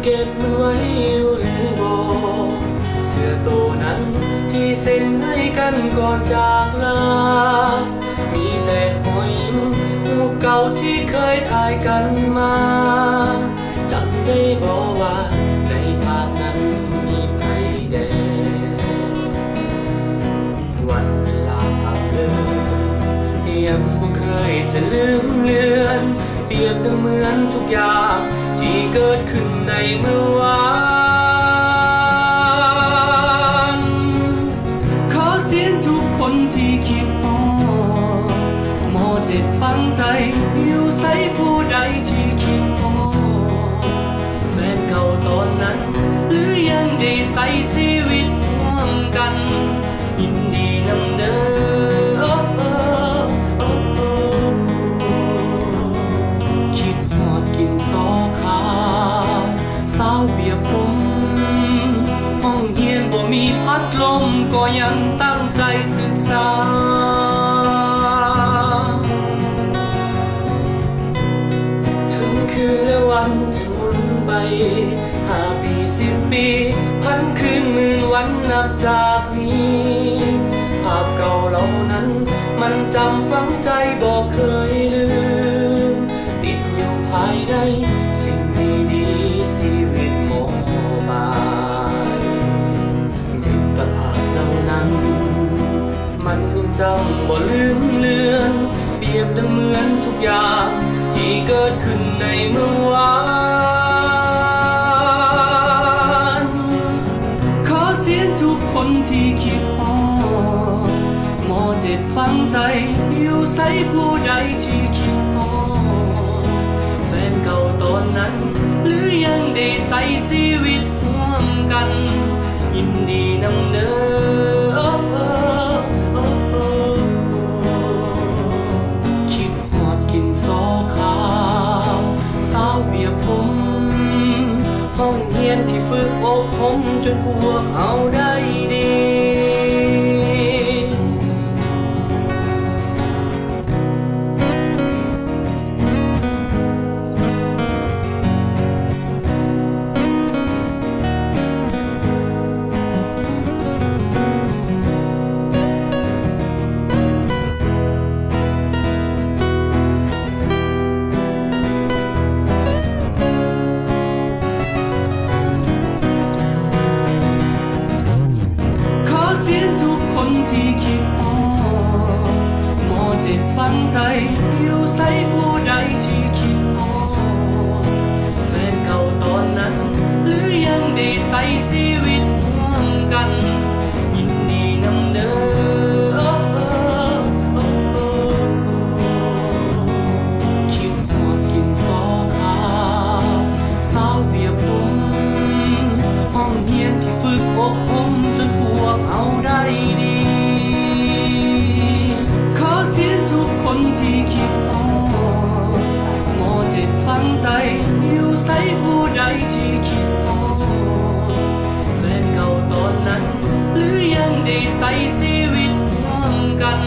เก็บมันไว้อยู่หรือบอกเสื้อตัวนั้นที่เซ็นให้กันก่อนจากลามีแต่หอยรูปเก่าที่เคยถ่ายกันมาจำได้บอกว่าในภาพนั้นมีใครแดวันเวลาผ่านเลยยังบ่เคยจะลืมเลือนเปรียบเหมือนทุกอย่างที่เกิดขึ้นในเมื่อวานขอเสียงทุกคนที่คิดพอมอเจ็ดฟังใจอยู่ใส่ผู้ใดที่คิดพอแฟนเก่าตอนนั้นหรือยังได้ใส่ชีวิตร่วมกันยินดีนำเด้อเปียกผมห้องเรียนบ่มีพัดลมก็ยังตั้งใจศึกษาถึงคืนและวันจะหมุนไป5 ปี10 ปีพันคืนหมื่นวันนับจากนี้ภาพเก่าเหล่านั้นมันจำฝังใจบอกเคยลืมติดอยู่ภายในสิ่งดีๆชีวิตโมบายมิตรภาพเหล่านั้นมันยังจำบ่ลืมเลือนเปรียบดังเหมือนทุกอย่างที่เกิดขึ้นในเมื่อวานขอเสียงทุกคนที่คิดพอมอเจ็ดฟังใจอยู่ใส่ผู้ใดที่คิดพอแฟนเก่าตอนนั้นหรือยังได้ใส่ชีวิตร่วมกันยินดีนำเด้อคิดหอดกินซอขาวสาวเปียกผมห้องเรียนที่ฝึกอบรมจนพวกเขาได้ดีทุกคนที่คิดพอมอเจ็บฝังใจอยู่ใส่ผู้ใดที่คิดพอแฟนเก่าตอนนั้นหรือยังได้ใส่ชีวิตร่วมกันยินดีนำเด้อคิดหอดกินซอขาวสาวเปียกผมห้องเรียนที่ฝึกอบรมจนพวกเขาได้ดีขอเสียงทุกคนที่คิดพอมอเจ็ดฟังใจอยู่ใส่ผู้ใดที่คิดพอแฟนเก่าตอนนั้นหรือยังได้ใส่ชีวิตร่วมกัน